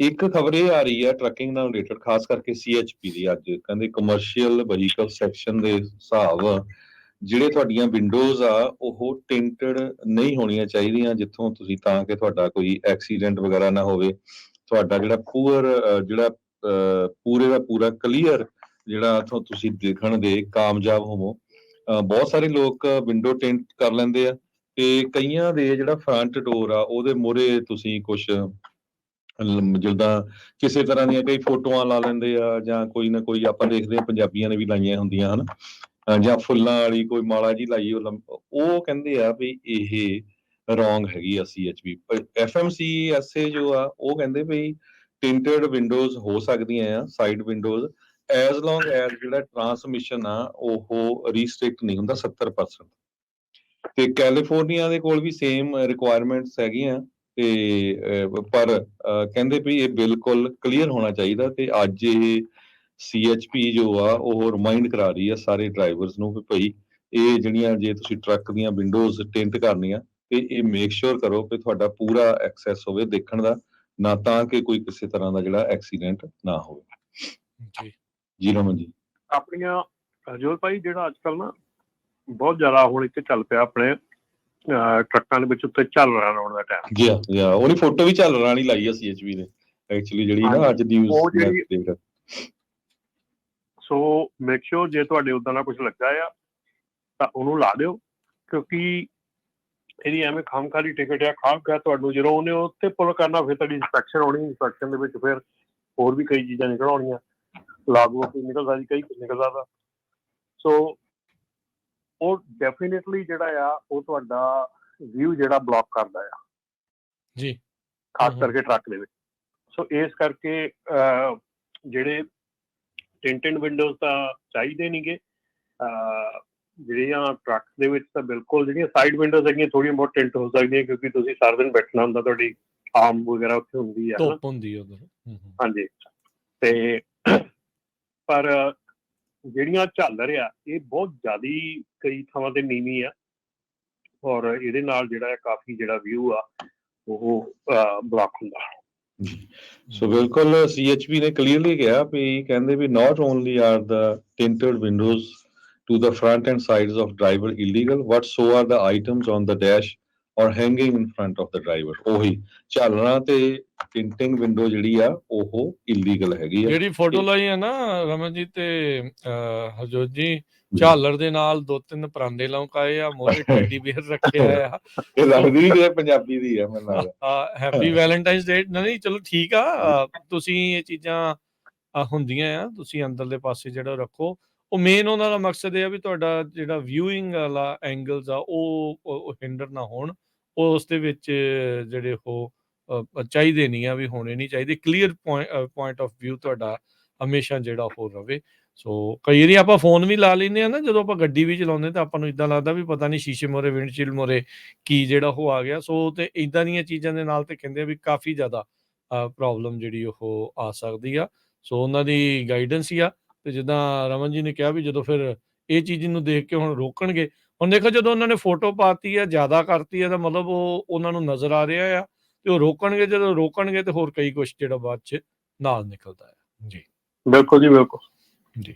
ਇੱਕ ਖਬਰ ਇਹ ਆ ਰਹੀ ਹੈ ਟਰੱਕਿੰਗ ਨਾਲ ਰਿਲੇਟਡ, ਖਾਸ ਕਰਕੇ CHP ਦੀ। ਅੱਜ ਕਹਿੰਦੇ ਕਮਰਸ਼ੀਅਲ ਵਹੀਕਲ ਸੈਕਸ਼ਨ ਦੇ ਹਿਸਾਬ ਜਿਹੜੇ ਤੁਹਾਡੀਆਂ ਵਿੰਡੋਜ਼ ਆ ਉਹ ਟਿੰਟਡ ਨਹੀਂ ਹੋਣੀਆਂ ਚਾਹੀਦੀਆਂ ਜਿੱਥੋਂ ਤੁਸੀਂ, ਤਾਂ ਕਿ ਤੁਹਾਡਾ ਕੋਈ ਐਕਸੀਡੈਂਟ ਵਗੈਰਾ ਨਾ ਹੋਵੇ। ਤੁਹਾਡਾ ਜਿਹੜਾ ਜਿਹੜਾ ਪੂਰੇ ਦਾ ਪੂਰਾ ਕਲੀਅਰ ਜਿਹੜਾ ਤੁਸੀਂ ਦੇਖਣ ਦੇ ਕਾਮਯਾਬ ਹੋਵੋ। ਬਹੁਤ ਸਾਰੇ ਲੋਕ ਵਿੰਡੋ ਟਿੰਟ ਕਰ ਲੈਂਦੇ ਆ, ਤੇ ਕਈਆਂ ਦੇ ਜਿਹੜਾ ਫਰੰਟ ਡੋਰ ਆ ਉਹਦੇ ਮੂਹਰੇ ਤੁਸੀਂ ਕੁਝ ਜਿੱਦਾਂ ਕਿਸੇ ਤਰ੍ਹਾਂ ਦੀਆਂ ਕਈ ਫੋਟੋਆਂ ਲਾ ਲੈਂਦੇ ਆ, ਜਾਂ ਕੋਈ ਨਾ ਕੋਈ ਆਪਾਂ ਦੇਖਦੇ ਹਾਂ ਪੰਜਾਬੀਆਂ ਨੇ ਵੀ ਲਾਈਆਂ ਹੁੰਦੀਆਂ ਹਨ, ਜਾਂ ਫੁੱਲਾਂ ਵਾਲੀ ਕੋਈ ਮਾਲਾ ਜੀ ਲਾਈ ਉਹ ਕਹਿੰਦੇ ਆ ਵੀ ਇਹ ਰੋਂਗ ਹੈਗੀ ਆ CHP। FMCSA ਜੋ ਆ ਉਹ ਕਹਿੰਦੇ ਵੀ ਟਿੰਟਡ ਵਿੰਡੋਜ਼ ਹੋ ਸਕਦੀਆਂ ਆ, ਸਾਈਡ ਵਿੰਡੋਜ਼, ਐਜ਼ ਲੌਂਗ ਐਜ਼ ਜਿਹੜਾ ਟਰਾਂਸਮਿਸ਼ਨ ਆ ਉਹ ਰੀਸਟ੍ਰਿਕਟ ਨਹੀਂ ਹੁੰਦਾ 70%। ਤੇ ਕੈਲੀਫੋਰਨੀਆ ਦੇ ਕੋਲ ਵੀ ਸੇਮ ਰਿਕੁਆਇਰਮੈਂਟਸ ਹੈਗੀਆਂ, ਤੇ ਪਰ ਕਹਿੰਦੇ ਵੀ ਇਹ ਬਿਲਕੁਲ ਕਲੀਅਰ ਹੋਣਾ ਚਾਹੀਦਾ। ਤੇ ਅੱਜ ਇਹ CHP ਜੋ ਆ ਉਹ ਰਿਮਾਈਂਡ ਕਰਾ ਰਹੀ ਆ ਸਾਰੇ ਡਰਾਈਵਰਸ ਨੂੰ ਵੀ ਭਾਈ ਇਹ ਜਿਹੜੀਆਂ, ਜੇ ਤੁਸੀਂ ਟਰੱਕ ਦੀਆਂ ਵਿੰਡੋਜ਼ ਟਿੰਟ ਕਰਨੀਆਂ ਤੇ ਇਹ ਮੇਕ ਸ਼ੋਰ ਕਰੋ ਕਿ ਤੁਹਾਡਾ ਪੂਰਾ ਐਕਸੈਸ ਹੋਵੇ ਦੇਖਣ ਦਾ, ਨਾ ਤਾਂ ਕਿ ਕੋਈ ਕਿਸੇ ਤਰ੍ਹਾਂ ਦਾ ਜਿਹੜਾ ਐਕਸੀਡੈਂਟ ਨਾ ਹੋਵੇ। ਜੀ ਰਮਨ ਜੀ। ਆਪਣੀਆਂ ਹਰਜੋਤ ਭਾਈ, ਜਿਹੜਾ ਅੱਜ ਕੱਲ੍ਹ ਨਾ ਬਹੁਤ ਜ਼ਿਆਦਾ ਹੁਣ ਇੱਥੇ ਚੱਲ ਪਿਆ ਆਪਣੇ ਟਰੱਕਾਂ ਦੇ ਵਿੱਚ ਉੱਤੇ ਝਾਲਰਾਂ ਲਾਉਣ ਦਾ ਟਾਈਮ। ਜੀ ਉਹਦੀ ਫੋਟੋ ਵੀ ਝਾਲਰਾਂ ਵਾਲੀ ਲਾਈ ਆ CHP ਨੇ ਐਕਚੁਅਲੀ, ਜਿਹੜੀ ਨਾ ਅੱਜ ਨਿਊਜ਼। ਸੋ ਮੇਕ ਸ਼ੋਰ ਜੇ ਤੁਹਾਡੇ ਉੱਦਾਂ ਦਾ ਕੁਝ ਲੱਗਾ ਆ ਤਾਂ ਉਹਨੂੰ ਲਾ ਦਿਓ, ਕਿਉਂਕਿ ਇਹਦੀ ਐਵੇਂ ਖਾਮਖਾਲੀ ਟਿਕਟ ਆ, ਖਾਮਖਾ ਤੁਹਾਨੂੰ ਜਦੋਂ ਉਹਨੇ ਉੱਤੇ ਪੁੱਲ ਕਰਨਾ ਫਿਰ ਤੁਹਾਡੀ ਇੰਸਪੈਕਸ਼ਨ ਆਉਣੀ, ਇੰਸਪੈਕਸ਼ਨ ਦੇ ਵਿੱਚ ਫਿਰ ਹੋਰ ਵੀ ਕਈ ਚੀਜ਼ਾਂ ਨਿਕਲ ਆਉਣੀਆਂ, ਲਾਗੂ ਕੋਈ ਨਿਕਲ ਸਕਦੀ, ਕਈ ਕੁਝ ਨਿਕਲ ਸਕਦਾ। ਸੋ ਉਹ ਡੈਫੀਨੇਟਲੀ ਜਿਹੜਾ ਆ ਉਹ ਤੁਹਾਡਾ ਵਿਊ ਜਿਹੜਾ ਬਲੌਕ ਕਰਦਾ ਆ ਜੀ, ਖਾਸ ਕਰਕੇ ਟਰੱਕ ਦੇ ਵਿੱਚ। ਸੋ ਇਸ ਕਰਕੇ ਜਿਹੜੇ ਟਿੰਟਡ ਵਿੰਡੋਜ਼ ਤਾਂ ਚਾਹੀਦੇ ਨਹੀਂਗੇ ਜਿਹੜੀਆਂ ਟਰੱਕ ਦੇ ਵਿੱਚ। ਤਾਂ ਬਿਲਕੁਲ ਜਿਹੜੀਆਂ ਸਾਈਡ ਵਿੰਡੋਜ਼ ਹੈਗੀਆਂ ਥੋੜ੍ਹੀਆਂ ਬਹੁਤ ਟਿੰਟ ਹੋ ਸਕਦੀਆਂ, ਕਿਉਂਕਿ ਤੁਸੀਂ ਸਾਰਾ ਦਿਨ ਬੈਠਣਾ ਹੁੰਦਾ, ਤੁਹਾਡੀ ਆਰਮ ਵਗੈਰਾ ਉੱਥੇ ਹੁੰਦੀ ਆ, ਧੁੱਪ ਹੁੰਦੀ ਆ ਉਧਰ। ਹਾਂਜੀ, ਤੇ ਪਰ ਜਿਹੜੀਆਂ ਝਾਲਰ ਆ ਇਹ ਬਹੁਤ ਜ਼ਿਆਦਾ ਕਈ ਥਾਵਾਂ ਤੇ ਨੀਵੀਂ ਆ, ਔਰ ਇਹਦੇ ਨਾਲ ਜਿਹੜਾ ਕਾਫੀ ਜਿਹੜਾ ਵਿਊ ਆ ਉਹ ਬਲੌਕ ਹੁੰਦਾ। ਸੋ ਬਿਲਕੁਲ CHP ਨੇ ਕਲੀਅਰਲੀ ਕਿਹਾ ਵੀ, ਕਹਿੰਦੇ ਵੀ not only are the tinted windows to the front and sides of driver illegal, but so are the items on the dash or hanging in front of the driver। ਉਹੀ ਝਾਲਰਾਂ ਤੇ ਟਿੰਟਿੰਗ window ਜਿਹੜੀ ਆ ਉਹ illegal ਹੈਗੀ ਆ। ਜਿਹੜੀ photo ਲਾਈ ਆ ਨਾ ਰਮਨ ਜੀ ਤੇ ਹਰਜੋਤ ਜੀ, ਝਾਲਰ ਦੇ ਨਾਲ 2-3 ਪਰਾਂਦੇ ਲੌਂਕਾਏ ਆ, ਮੋਰੇ ਟੈਡੀ ਬੀਅਰ ਰੱਖਿਆ ਆ। ਇਹ ਲੱਗਦੀ ਵੀ ਪੰਜਾਬੀ ਦੀ ਆ ਮੈਨੂੰ ਲੱਗਦਾ। ਹੈਪੀ ਵੈਲੈਂਟਾਈਨਸ ਡੇ। ਨਹੀਂ ਚਲੋ ਠੀਕ ਆ, ਤੁਸੀਂ ਇਹ ਚੀਜ਼ਾਂ ਹੁੰਦੀਆਂ ਆ, ਤੁਸੀਂ ਅੰਦਰਲੇ ਪਾਸੇ ਜਿਹੜਾ ਰੱਖੋ। ਉਹ ਮੇਨ ਉਹਨਾਂ ਦਾ ਮਕਸਦ ਇਹ ਆ ਵੀ ਤੁਹਾਡਾ ਜਿਹੜਾ ਵਿਊਇੰਗ ਵਾਲਾ ਐਂਗਲਸ ਆ ਉਹ ਹਿੰਡਰ ਨਾ ਹੋਣ। ਉਸ ਦੇ ਵਿੱਚ ਜਿਹੜੇ ਉਹ ਚਾਹੀਦੇ ਨਹੀਂ ਆ, ਵੀ ਹੋਣੇ ਨਹੀਂ ਚਾਹੀਦੇ। ਕਲੀਅਰ ਪੁਆਇੰਟ ਆਫ ਵਿਊ ਤੁਹਾਡਾ ਹਮੇਸ਼ਾ ਜਿਹੜਾ ਉਹ ਰਵੇ। ਸੋ ਕਈ ਵਾਰੀ ਆਪਾਂ ਫੋਨ ਵੀ ਲਾ ਲੈਂਦੇ ਹਾਂ ਨਾ ਜਦੋਂ ਆਪਾਂ ਗੱਡੀ ਵੀ ਚਲਾਉਂਦੇ, ਤਾਂ ਆਪਾਂ ਨੂੰ ਇੱਦਾਂ ਲੱਗਦਾ ਵੀ ਪਤਾ ਨਹੀਂ ਸ਼ੀਸ਼ੇ ਮੋਰੇ, ਵਿੰਡਸ਼ੀਲਡ ਮੋਰੇ ਕੀ ਜਿਹੜਾ ਉਹ ਆ ਗਿਆ। ਸੋ ਤੇ ਇੱਦਾਂ ਦੀਆਂ ਚੀਜ਼ਾਂ ਦੇ ਨਾਲ ਤੇ ਕਹਿੰਦੇ ਆ ਵੀ ਕਾਫੀ ਜ਼ਿਆਦਾ ਪ੍ਰੋਬਲਮ ਜਿਹੜੀ ਉਹ ਆ ਸਕਦੀ ਆ। ਸੋ ਉਹਨਾਂ ਦੀ ਗਾਈਡੈਂਸ ਹੀ ਆ। ਤੇ ਜਿੱਦਾਂ ਰਮਨ ਜੀ ਨੇ ਕਿਹਾ ਵੀ ਜਦੋਂ ਫਿਰ ਇਹ ਚੀਜ਼ ਨੂੰ ਦੇਖ ਕੇ ਹੁਣ ਰੋਕਣਗੇ, ਹੁਣ ਦੇਖੋ ਜਦੋਂ ਉਹਨਾਂ ਨੇ ਫੋਟੋ ਪਾਤੀ ਆ, ਜ਼ਿਆਦਾ ਕਰਤੀ ਆ, ਤਾਂ ਮਤਲਬ ਉਹ ਉਹਨਾਂ ਨੂੰ ਨਜ਼ਰ ਆ ਰਿਹਾ ਆ, ਤੇ ਉਹ ਰੋਕਣਗੇ। ਜਦੋਂ ਰੋਕਣਗੇ ਤੇ ਹੋਰ ਕਈ ਕੁਛ ਜਿਹੜਾ ਬਾਅਦ ਚ ਨਾਲ ਨਿਕਲਦਾ ਹੈ। ਜੀ ਬਿਲਕੁਲ ਜੀ, ਬਿਲਕੁਲ ਜੀ।